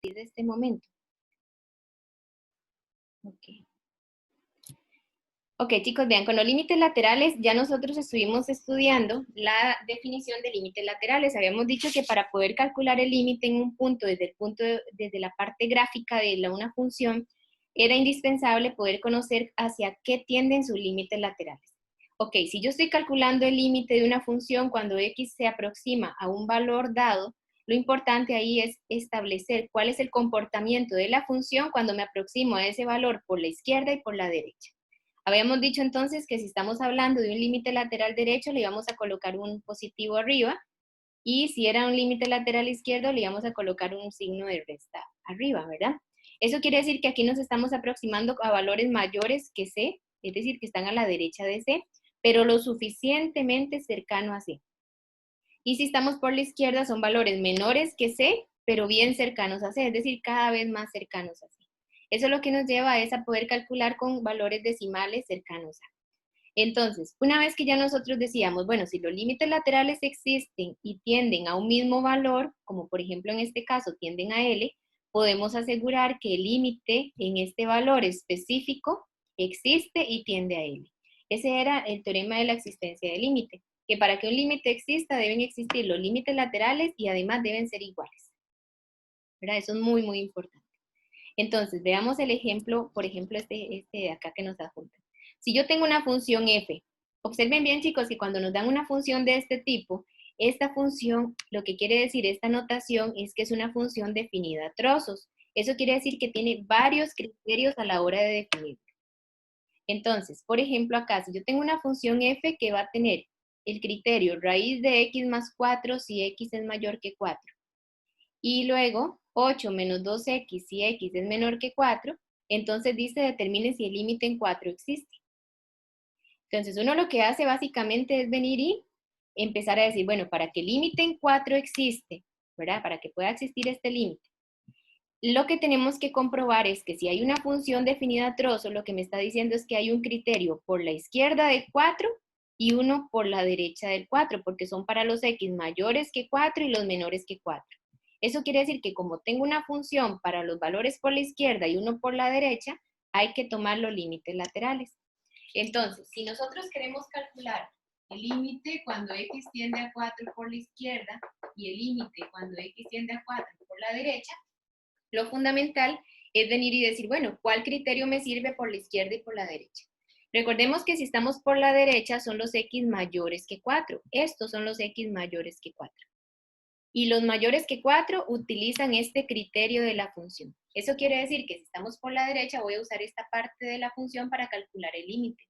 de este momento. Ok, chicos, vean, con los límites laterales ya nosotros estuvimos estudiando la definición de límites laterales. Habíamos dicho que para poder calcular el límite en un punto, desde la parte gráfica de una función, era indispensable poder conocer hacia qué tienden sus límites laterales. Ok, si yo estoy calculando el límite de una función cuando x se aproxima a un valor dado, lo importante ahí es establecer cuál es el comportamiento de la función cuando me aproximo a ese valor por la izquierda y por la derecha. Habíamos dicho entonces que si estamos hablando de un límite lateral derecho, le íbamos a colocar un positivo arriba, y si era un límite lateral izquierdo, le íbamos a colocar un signo de resta arriba, ¿verdad? Eso quiere decir que aquí nos estamos aproximando a valores mayores que C, es decir, que están a la derecha de C, pero lo suficientemente cercano a C. Y si estamos por la izquierda, son valores menores que C, pero bien cercanos a C, es decir, cada vez más cercanos a C. Eso es lo que nos lleva a poder calcular con valores decimales cercanos a. Entonces, una vez que ya nosotros decíamos, bueno, si los límites laterales existen y tienden a un mismo valor, como por ejemplo en este caso tienden a L, podemos asegurar que el límite en este valor específico existe y tiende a L. Ese era el teorema de la existencia del límite, que para que un límite exista deben existir los límites laterales y además deben ser iguales. ¿Verdad? Eso es muy, muy importante. Entonces, veamos el ejemplo, por ejemplo, este de acá que nos adjunta. Si yo tengo una función f, observen bien, chicos, que cuando nos dan una función de este tipo, esta función, lo que quiere decir esta notación es que es una función definida a trozos. Eso quiere decir que tiene varios criterios a la hora de definir. Entonces, por ejemplo, acá, si yo tengo una función f que va a tener el criterio raíz de x más 4 si x es mayor que 4. Y luego 8 menos 2x si x es menor que 4, entonces dice determine si el límite en 4 existe. Entonces uno lo que hace básicamente es venir y empezar a decir, bueno, para que el límite en 4 existe, ¿verdad? Para que pueda existir este límite, lo que tenemos que comprobar es que si hay una función definida a trozo, lo que me está diciendo es que hay un criterio por la izquierda de 4 y uno por la derecha del 4, porque son para los x mayores que 4 y los menores que 4. Eso quiere decir que como tengo una función para los valores por la izquierda y uno por la derecha, hay que tomar los límites laterales. Entonces, si nosotros queremos calcular el límite cuando x tiende a 4 por la izquierda y el límite cuando x tiende a 4 por la derecha, lo fundamental es venir y decir, bueno, ¿cuál criterio me sirve por la izquierda y por la derecha? Recordemos que si estamos por la derecha son los x mayores que 4. Estos son los x mayores que 4. Y los mayores que 4 utilizan este criterio de la función. Eso quiere decir que si estamos por la derecha voy a usar esta parte de la función para calcular el límite.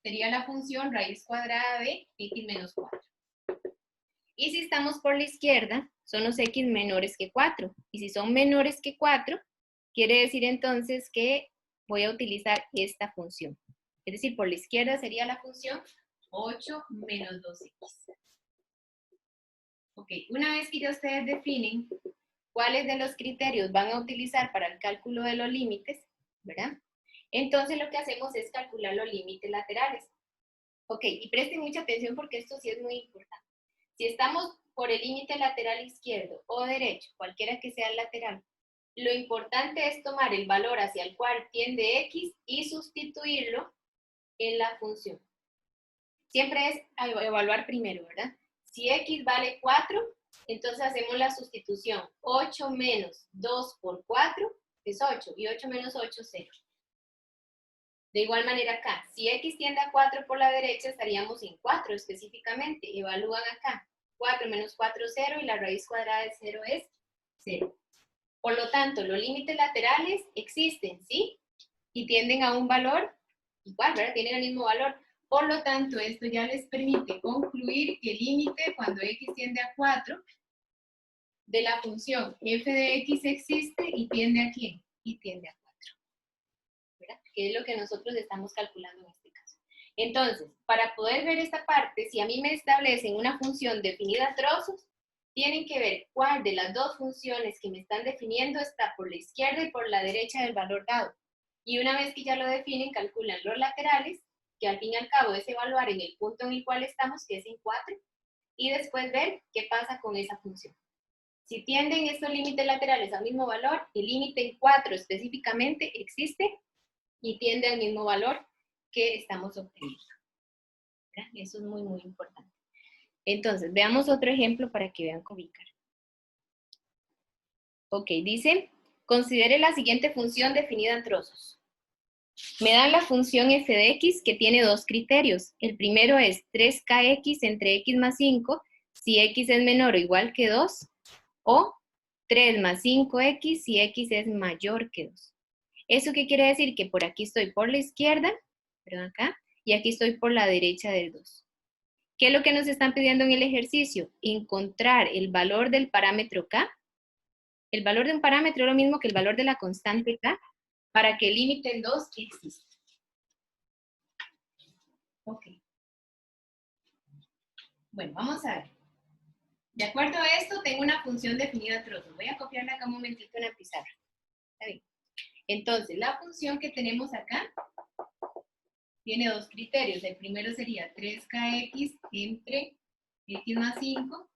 Sería la función raíz cuadrada de x menos 4. Y si estamos por la izquierda, son los x menores que 4. Y si son menores que 4, quiere decir entonces que voy a utilizar esta función. Es decir, por la izquierda sería la función 8 menos 2x. Ok, una vez que ya ustedes definen cuáles de los criterios van a utilizar para el cálculo de los límites, ¿verdad? Entonces lo que hacemos es calcular los límites laterales. Ok, y presten mucha atención porque esto sí es muy importante. Si estamos por el límite lateral izquierdo o derecho, cualquiera que sea el lateral, lo importante es tomar el valor hacia el cual tiende x y sustituirlo en la función. Siempre es evaluar primero, ¿verdad? Si x vale 4, entonces hacemos la sustitución. 8 menos 2 por 4 es 8, y 8 menos 8, 0. De igual manera acá, si x tiende a 4 por la derecha, estaríamos en 4 específicamente. Evalúan acá. 4 menos 4, 0, y la raíz cuadrada de 0 es 0. Por lo tanto, los límites laterales existen, ¿sí? Y tienden a un valor igual, ¿verdad? Tienen el mismo valor. Por lo tanto, esto ya les permite concluir que el límite cuando x tiende a 4 de la función f de x existe y tiende a ¿quién? Y tiende a 4. ¿Verdad? Que es lo que nosotros estamos calculando en este caso. Entonces, para poder ver esta parte, si a mí me establecen una función definida a trozos, tienen que ver cuál de las dos funciones que me están definiendo está por la izquierda y por la derecha del valor dado. Y una vez que ya lo definen, calculan los laterales, que al fin y al cabo es evaluar en el punto en el cual estamos, que es en 4, y después ver qué pasa con esa función. Si tienden estos límites laterales al mismo valor, el límite en 4 específicamente existe y tiende al mismo valor que estamos obteniendo. ¿Verdad? Eso es muy, muy importante. Entonces, veamos otro ejemplo para que vean cómo ubicar. Ok, dice, considere la siguiente función definida en trozos. Me dan la función f de x que tiene dos criterios. El primero es 3kx entre x más 5 si x es menor o igual que 2, o 3 más 5x si x es mayor que 2. ¿Eso qué quiere decir? Que por aquí estoy por la izquierda, perdón, acá, y aquí estoy por la derecha del 2. ¿Qué es lo que nos están pidiendo en el ejercicio? Encontrar el valor del parámetro k. El valor de un parámetro es lo mismo que el valor de la constante k para que el límite en 2 exista. Ok. Bueno, vamos a ver. De acuerdo a esto, tengo una función definida a trozos. Voy a copiarla acá un momentito en la pizarra. ¿Está bien? Entonces, la función que tenemos acá tiene dos criterios. El primero sería 3kx entre x más 5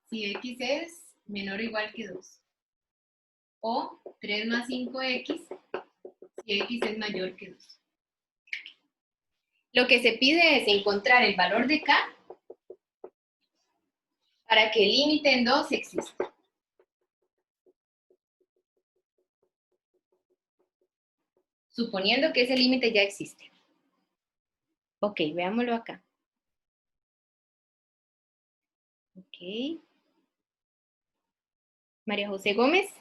si x es menor o igual que 2. O 3 más 5x si x es mayor que 2. Lo que se pide es encontrar el valor de k para que el límite en 2 exista. Suponiendo que ese límite ya existe. Ok, veámoslo acá. Ok. María José Gómez.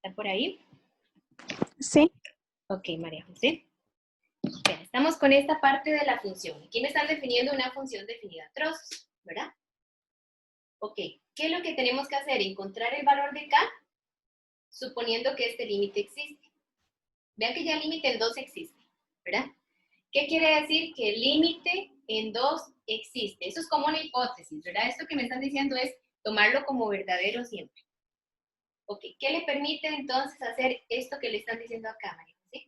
¿Está por ahí? Sí. Ok, María José. Bien, estamos con esta parte de la función. Aquí me están definiendo una función definida a trozos, ¿verdad? Ok, ¿qué es lo que tenemos que hacer? Encontrar el valor de k, suponiendo que este límite existe. Vean que ya el límite en 2 existe, ¿verdad? ¿Qué quiere decir? Que el límite en 2 existe. Eso es como una hipótesis, ¿verdad? Esto que me están diciendo es tomarlo como verdadero siempre. Ok, ¿qué le permite entonces hacer esto que le están diciendo acá, María José?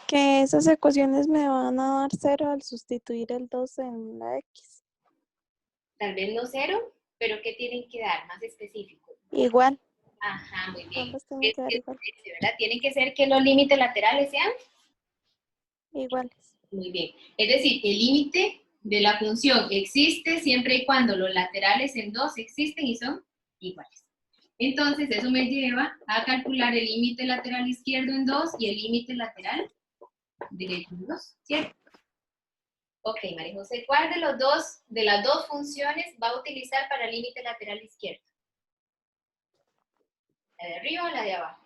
Que esas ecuaciones me van a dar 0 al sustituir el 2 en la x. Tal vez no 0, pero ¿qué tienen que dar? Más específico. Igual. Ajá, muy bien. Ambos tienen que dar igual. ¿Verdad? Tienen que ser que los límites laterales sean Iguales. muy bien. Es decir, el límite de la función existe siempre y cuando los laterales en 2 existen y son iguales. Entonces, eso me lleva a calcular el límite lateral izquierdo en 2 y el límite lateral derecho en 2, ¿cierto? Ok, María José, ¿cuál de las dos funciones va a utilizar para el límite lateral izquierdo? ¿La de arriba o la de abajo?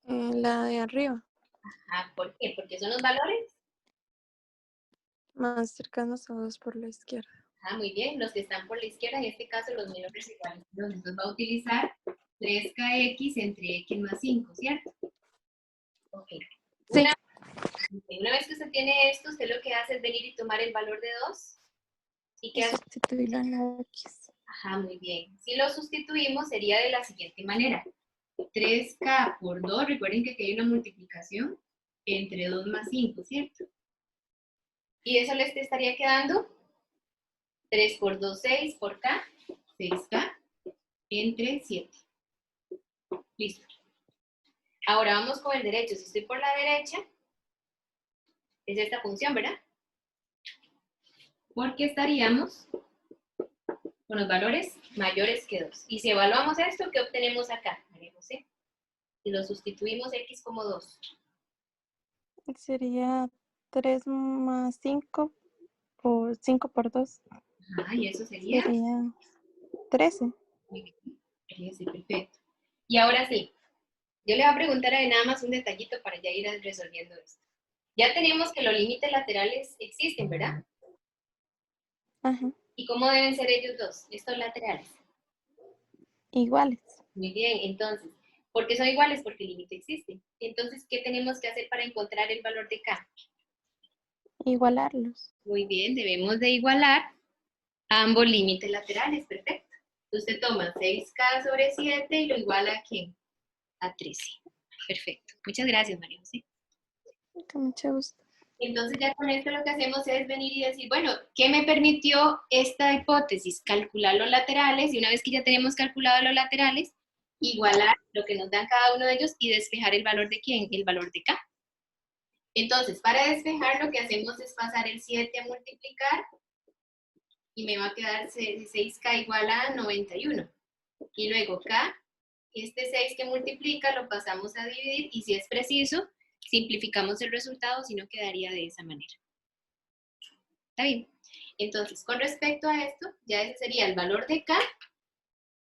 La de arriba. Ah, ¿por qué? Porque son los valores. Más cercanos a 2 por la izquierda. Ah, muy bien, los que están por la izquierda, en este caso los menores iguales. Entonces va a utilizar 3kx entre x más 5, ¿cierto? Ok. Sí. Una vez que usted tiene esto, usted lo que hace es venir y tomar el valor de 2. ¿Y Y qué hace? sustituirlo en la x. Ajá, muy bien. Si lo sustituimos, sería de la siguiente manera. 3k por 2, recuerden que aquí hay una multiplicación entre 2 más 5, ¿cierto? Y eso les estaría quedando 3 por 2, 6 por k, 6k entre 7. Listo. Ahora vamos con el derecho. Si estoy por la derecha, es esta función, ¿verdad? Porque estaríamos con los valores mayores que 2. Y si evaluamos esto, ¿qué obtenemos acá, María José? Si lo sustituimos x como 2. Sería 3 más 5 por 5 por 2. Ajá, y eso sería... Sería 13. Muy bien, sí, perfecto. Y ahora sí, yo le voy a preguntar a nada más un detallito para ya ir resolviendo esto. Ya tenemos que los límites laterales existen, ¿verdad? Ajá. ¿Y cómo deben ser ellos dos, estos laterales? Iguales. Muy bien, entonces, ¿por qué son iguales? Porque el límite existe. Entonces, ¿qué tenemos que hacer para encontrar el valor de k? Igualarlos. Muy bien, debemos de igualar ambos límites laterales, perfecto. Usted toma 6k sobre 7 y lo iguala ¿a quién? A 13. Perfecto. Muchas gracias, María José. Con mucho gusto. Entonces ya con esto lo que hacemos es venir y decir, bueno, ¿qué me permitió esta hipótesis? Calcular los laterales, y una vez que ya tenemos calculado los laterales, igualar lo que nos dan cada uno de ellos y despejar el valor de ¿quién? El valor de K. Entonces, para despejar lo que hacemos es pasar el 7 a multiplicar, y me va a quedar 6K igual a 91. Y luego K, este 6 que multiplica lo pasamos a dividir, y si es preciso, simplificamos el resultado, si no quedaría de esa manera. ¿Está bien? Entonces, con respecto a esto, ya ese sería el valor de K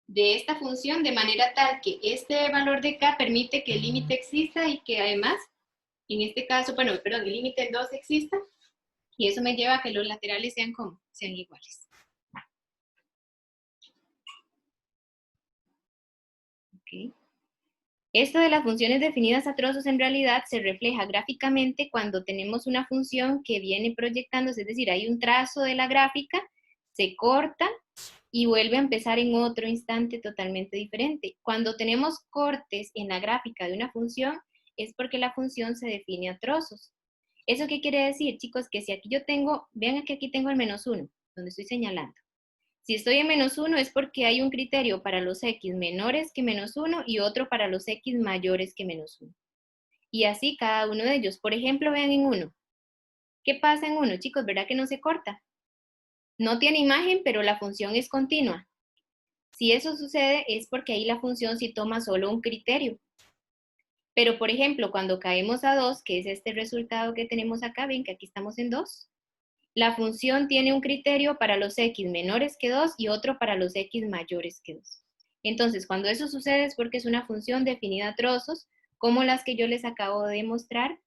de esta función, de manera tal que este valor de K permite que el límite exista y que además, en este caso, bueno, perdón, el límite en 2 exista, y eso me lleva a que los laterales sean como, sean iguales. ¿Ok? Esto de las funciones definidas a trozos en realidad se refleja gráficamente cuando tenemos una función que viene proyectándose, es decir, hay un trazo de la gráfica, se corta y vuelve a empezar en otro instante totalmente diferente. Cuando tenemos cortes en la gráfica de una función, es porque la función se define a trozos. ¿Eso qué quiere decir, chicos? Que si aquí yo tengo, vean que aquí tengo el -1, donde estoy señalando. Si estoy en -1 es porque hay un criterio para los x menores que -1 y otro para los x mayores que -1. Y así cada uno de ellos. Por ejemplo, vean en 1. ¿Qué pasa en 1, chicos? ¿Verdad que no se corta? No tiene imagen, pero la función es continua. Si eso sucede es porque ahí la función sí toma solo un criterio. Pero, por ejemplo, cuando caemos a 2, que es este resultado que tenemos acá, ven que aquí estamos en 2, la función tiene un criterio para los x menores que 2 y otro para los x mayores que 2. Entonces, cuando eso sucede es porque es una función definida a trozos, como las que yo les acabo de mostrar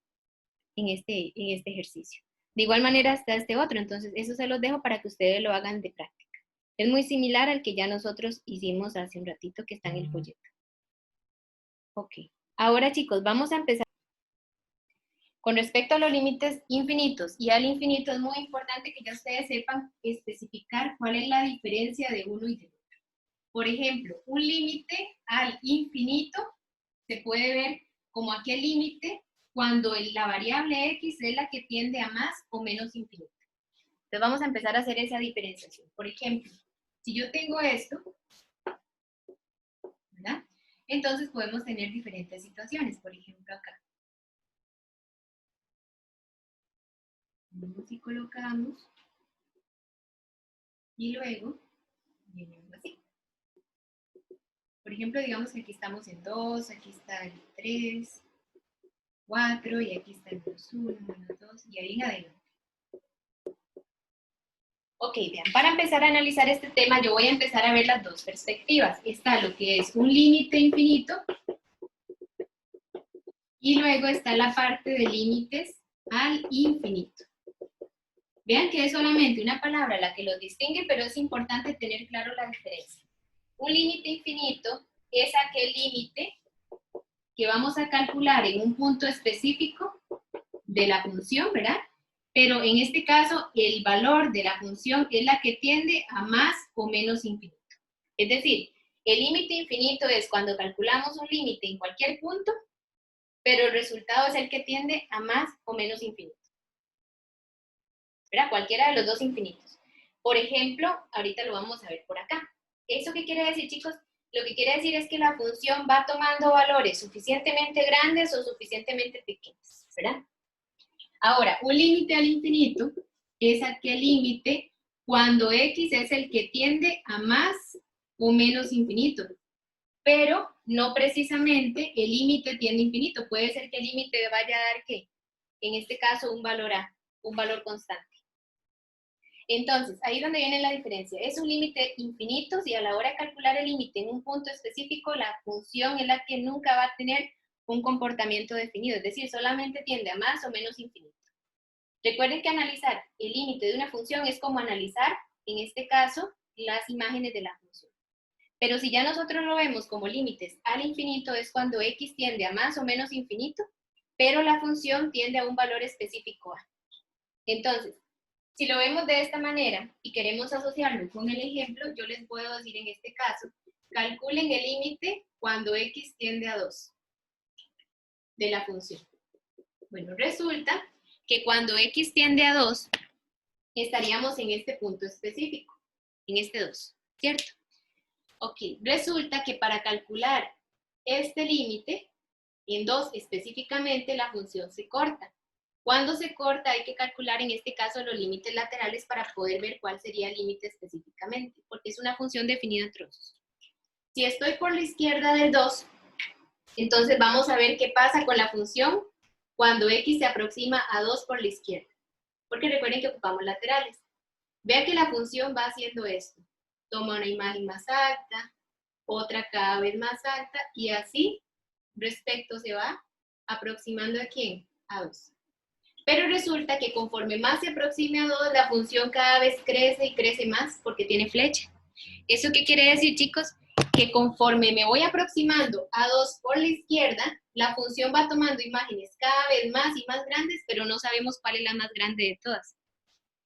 en este ejercicio. De igual manera está este otro, entonces eso se los dejo para que ustedes lo hagan de práctica. Es muy similar al que ya nosotros hicimos hace un ratito que está en el folleto. Ok, ahora chicos, vamos a empezar. Con respecto a los límites infinitos y al infinito, es muy importante que ya ustedes sepan especificar cuál es la diferencia de uno y de otro. Por ejemplo, un límite al infinito se puede ver como aquel límite cuando la variable x es la que tiende a más o menos infinito. Entonces vamos a empezar a hacer esa diferenciación. Por ejemplo, si yo tengo esto, ¿verdad? Entonces podemos tener diferentes situaciones. Por ejemplo, acá. Vamos y colocamos. Y luego, viene así. Por ejemplo, digamos que aquí estamos en 2, aquí está el 3, 4, y aquí está el -1, -2, y ahí en adelante. Ok, vean, para empezar a analizar este tema, yo voy a empezar a ver las dos perspectivas. Está lo que es un límite infinito, y luego está la parte de límites al infinito. Vean que es solamente una palabra la que los distingue, pero es importante tener claro la diferencia. Un límite infinito es aquel límite que vamos a calcular en un punto específico de la función, ¿verdad? Pero en este caso, el valor de la función es la que tiende a más o menos infinito. Es decir, el límite infinito es cuando calculamos un límite en cualquier punto, pero el resultado es el que tiende a más o menos infinito. ¿Verdad? Cualquiera de los dos infinitos. Por ejemplo, ahorita lo vamos a ver por acá. ¿Eso qué quiere decir, chicos? Lo que quiere decir es que la función va tomando valores suficientemente grandes o suficientemente pequeños, ¿verdad? Ahora, un límite al infinito es aquel límite cuando x es el que tiende a más o menos infinito, pero no precisamente el límite tiende a infinito. Puede ser que el límite vaya a dar, ¿qué? En este caso, un valor a, un valor constante. Entonces, ahí es donde viene la diferencia. Es un límite infinito si a la hora de calcular el límite en un punto específico, la función es la que nunca va a tener un comportamiento definido, es decir, solamente tiende a más o menos infinito. Recuerden que analizar el límite de una función es como analizar, en este caso, las imágenes de la función. Pero si ya nosotros lo vemos como límites al infinito, es cuando x tiende a más o menos infinito, pero la función tiende a un valor específico a. Entonces, si lo vemos de esta manera y queremos asociarlo con el ejemplo, yo les puedo decir en este caso, calculen el límite cuando x tiende a 2 de la función. Bueno, resulta que cuando x tiende a 2, estaríamos en este punto específico, en este 2, ¿cierto? Ok, resulta que para calcular este límite, en 2 específicamente, la función se corta. Cuando se corta hay que calcular en este caso los límites laterales para poder ver cuál sería el límite específicamente, porque es una función definida en trozos. Si estoy por la izquierda del 2, entonces vamos a ver qué pasa con la función cuando x se aproxima a 2 por la izquierda. Porque recuerden que ocupamos laterales. Vean que la función va haciendo esto. Toma una imagen más alta, otra cada vez más alta, y así respecto se va aproximando a ¿quién? A 2. Pero resulta que conforme más se aproxime a 2, la función cada vez crece y crece más porque tiene flecha. ¿Eso qué quiere decir, chicos? Que conforme me voy aproximando a 2 por la izquierda, la función va tomando imágenes cada vez más y más grandes, pero no sabemos cuál es la más grande de todas.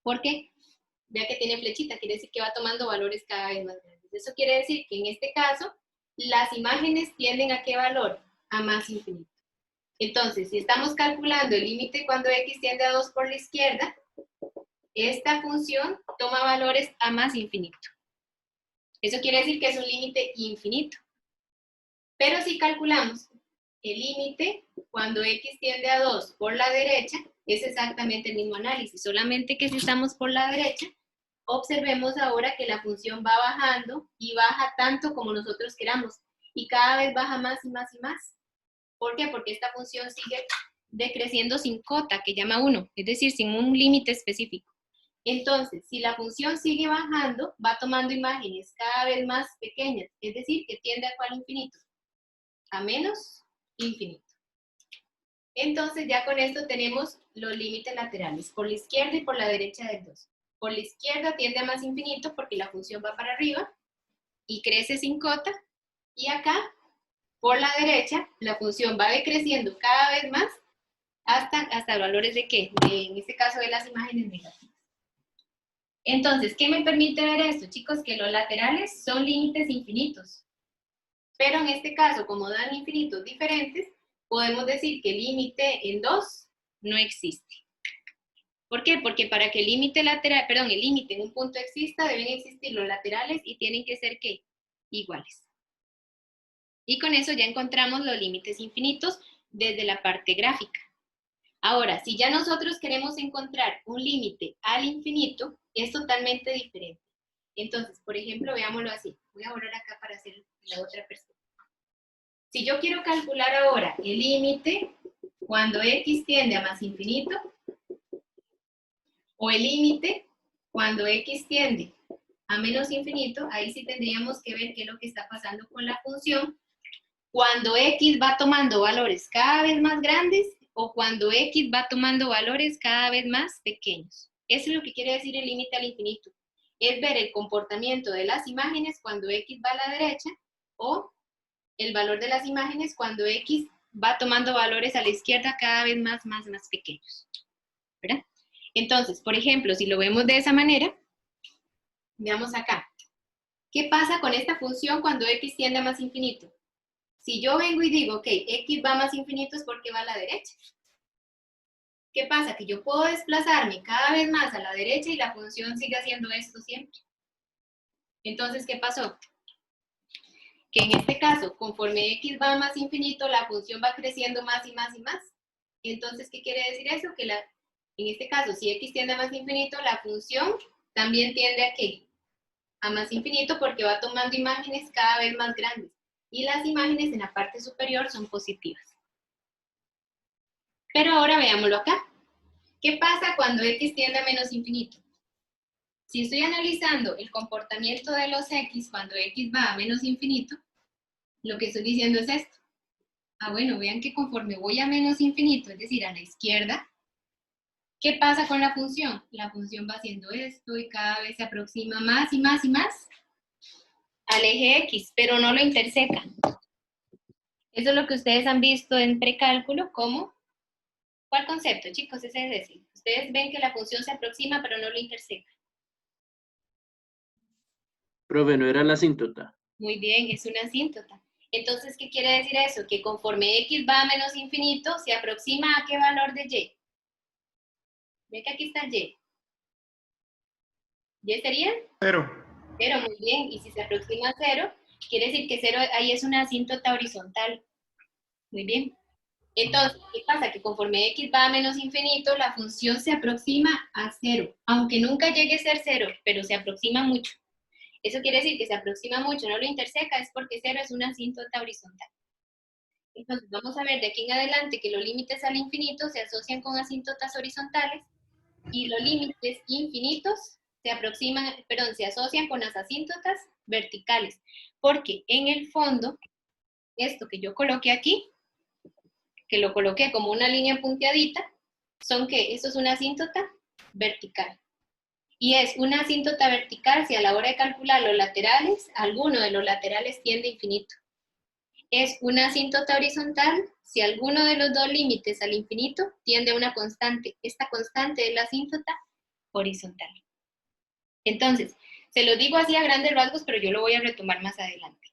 ¿Por qué? Vea que tiene flechita, quiere decir que va tomando valores cada vez más grandes. Eso quiere decir que en este caso, las imágenes tienden ¿a qué valor? A más infinito. Entonces, si estamos calculando el límite cuando x tiende a 2 por la izquierda, esta función toma valores a más infinito. Eso quiere decir que es un límite infinito. Pero si calculamos el límite cuando x tiende a 2 por la derecha, es exactamente el mismo análisis, solamente que si estamos por la derecha, observemos ahora que la función va bajando y baja tanto como nosotros queramos, y cada vez baja más y más y más. ¿Por qué? Porque esta función sigue decreciendo sin cota, que llama 1, es decir, sin un límite específico. Entonces, si la función sigue bajando, va tomando imágenes cada vez más pequeñas, es decir, que tiende a ¿cuál infinito? A menos infinito. Entonces, ya con esto tenemos los límites laterales, por la izquierda y por la derecha del 2. Por la izquierda tiende a más infinito porque la función va para arriba y crece sin cota, y acá, por la derecha, la función va decreciendo cada vez más hasta valores de ¿qué? En este caso de las imágenes negativas. Entonces, ¿qué me permite ver esto, chicos? Que los laterales son límites infinitos. Pero en este caso, como dan infinitos diferentes, podemos decir que el límite en 2 no existe. ¿Por qué? Porque para que el límite lateral, perdón, el límite en un punto exista, deben existir los laterales y tienen que ser ¿qué? Iguales. Y con eso ya encontramos los límites infinitos desde la parte gráfica. Ahora, si ya nosotros queremos encontrar un límite al infinito, es totalmente diferente. Entonces, por ejemplo, veámoslo así. Voy a borrar acá para hacer la otra perspectiva. Si yo quiero calcular ahora el límite cuando x tiende a más infinito, o el límite cuando x tiende a menos infinito, ahí sí tendríamos que ver qué es lo que está pasando con la función cuando x va tomando valores cada vez más grandes o cuando x va tomando valores cada vez más pequeños. Eso es lo que quiere decir el límite al infinito. Es ver el comportamiento de las imágenes cuando x va a la derecha o el valor de las imágenes cuando x va tomando valores a la izquierda cada vez más pequeños. ¿Verdad? Entonces, por ejemplo, si lo vemos de esa manera, veamos acá. ¿Qué pasa con esta función cuando x tiende a más infinito? Si yo vengo y digo, ok, x va a más infinito es porque va a la derecha. ¿Qué pasa? Que yo puedo desplazarme cada vez más a la derecha y la función sigue haciendo esto siempre. Entonces, ¿qué pasó? Que en este caso, conforme x va a más infinito, la función va creciendo más y más y más. Entonces, ¿qué quiere decir eso? Que en este caso, si x tiende a más infinito, la función también tiende a ¿qué? A más infinito porque va tomando imágenes cada vez más grandes. Y las imágenes en la parte superior son positivas. Pero ahora veámoslo acá. ¿Qué pasa cuando x tiende a menos infinito? Si estoy analizando el comportamiento de los x cuando x va a menos infinito, lo que estoy diciendo es esto. Bueno, vean que conforme voy a menos infinito, es decir, a la izquierda, ¿qué pasa con la función? La función va haciendo esto y cada vez se aproxima más y más y más al eje x, pero no lo interseca. Eso es lo que ustedes han visto en precálculo como, ¿cuál concepto, chicos? Ese es decir, ustedes ven que la función se aproxima, pero no lo interseca. Profe, ¿no era la asíntota? Muy bien, es una asíntota. Entonces, ¿qué quiere decir eso? Que conforme x va a menos infinito, se aproxima a ¿qué valor de y? Ve que aquí está el Y. ¿Y sería? 0. 0, muy bien. Y si se aproxima a 0, quiere decir que 0 ahí es una asíntota horizontal. Muy bien. Entonces, ¿qué pasa? Que conforme x va a menos infinito, la función se aproxima a 0. Aunque nunca llegue a ser 0, pero se aproxima mucho. Eso quiere decir que se aproxima mucho, no lo interseca, es porque 0 es una asíntota horizontal. Entonces, vamos a ver de aquí en adelante que los límites al infinito se asocian con asíntotas horizontales y los límites infinitos se asocian con las asíntotas verticales. Porque en el fondo, esto que yo coloqué aquí, que lo coloqué como una línea punteadita, son que esto es una asíntota vertical. Y es una asíntota vertical si a la hora de calcular los laterales, alguno de los laterales tiende a infinito. Es una asíntota horizontal si alguno de los dos límites al infinito tiende a una constante. Esta constante es la asíntota horizontal. Entonces, se lo digo así a grandes rasgos, pero yo lo voy a retomar más adelante.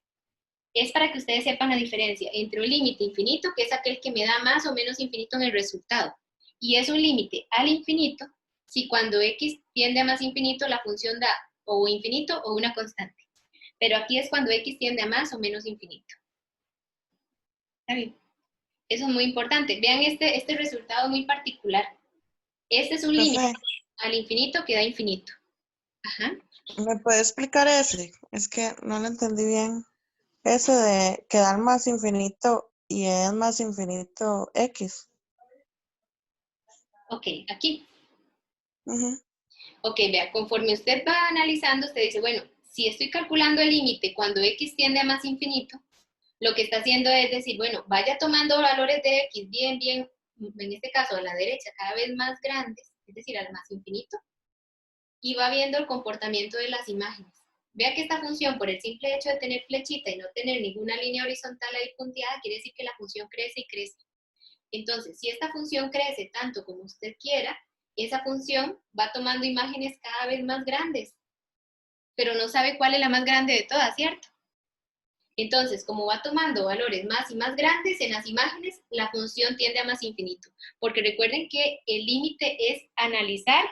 Es para que ustedes sepan la diferencia entre un límite infinito, que es aquel que me da más o menos infinito en el resultado, y es un límite al infinito si cuando x tiende a más infinito la función da o infinito o una constante. Pero aquí es cuando x tiende a más o menos infinito. ¿Está bien? Eso es muy importante. Vean este resultado muy particular. Este es un límite al infinito que da infinito. Ajá. ¿Me puede explicar ese? Es que no lo entendí bien. Ese de quedar más infinito y es más infinito X. Ok, aquí. Ujú. Ok, vea, conforme usted va analizando, usted dice, bueno, si estoy calculando el límite cuando x tiende a más infinito, lo que está haciendo es decir, bueno, vaya tomando valores de x bien, en este caso a la derecha, cada vez más grandes, es decir, al más infinito, y va viendo el comportamiento de las imágenes. Vea que esta función, por el simple hecho de tener flechita y no tener ninguna línea horizontal ahí punteada, quiere decir que la función crece y crece. Entonces, si esta función crece tanto como usted quiera, esa función va tomando imágenes cada vez más grandes, pero no sabe cuál es la más grande de todas, ¿cierto? Entonces, como va tomando valores más y más grandes en las imágenes, la función tiende a más infinito, porque recuerden que el límite es analizar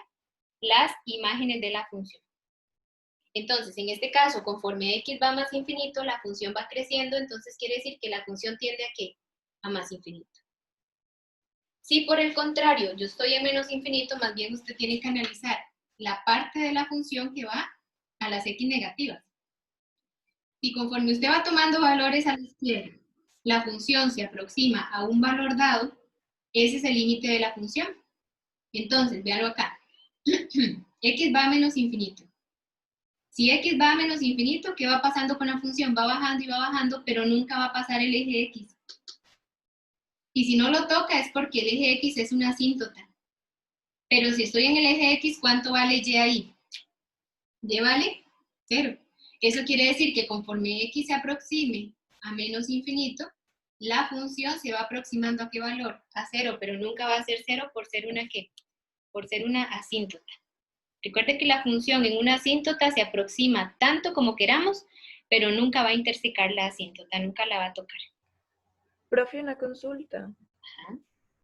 las imágenes de la función. Entonces, en este caso, conforme x va a más infinito, la función va creciendo, entonces quiere decir que la función tiende a ¿qué? A más infinito. Si por el contrario yo estoy en menos infinito, más bien usted tiene que analizar la parte de la función que va a las x negativas. Si conforme usted va tomando valores a la izquierda, la función se aproxima a un valor dado, ese es el límite de la función. Entonces, véanlo acá. X va a menos infinito. Si x va a menos infinito, ¿qué va pasando con la función? Va bajando y va bajando, pero nunca va a pasar el eje x. Y si no lo toca es porque el eje x es una asíntota. Pero si estoy en el eje x, ¿cuánto vale y ahí? Y vale 0. Eso quiere decir que conforme x se aproxime a menos infinito, la función se va aproximando ¿a qué valor? A 0, pero nunca va a ser 0 por ser una ¿qué? Por ser una asíntota. Recuerde que la función en una asíntota se aproxima tanto como queramos, pero nunca va a intersecar la asíntota, nunca la va a tocar. Profe, una consulta. Ajá.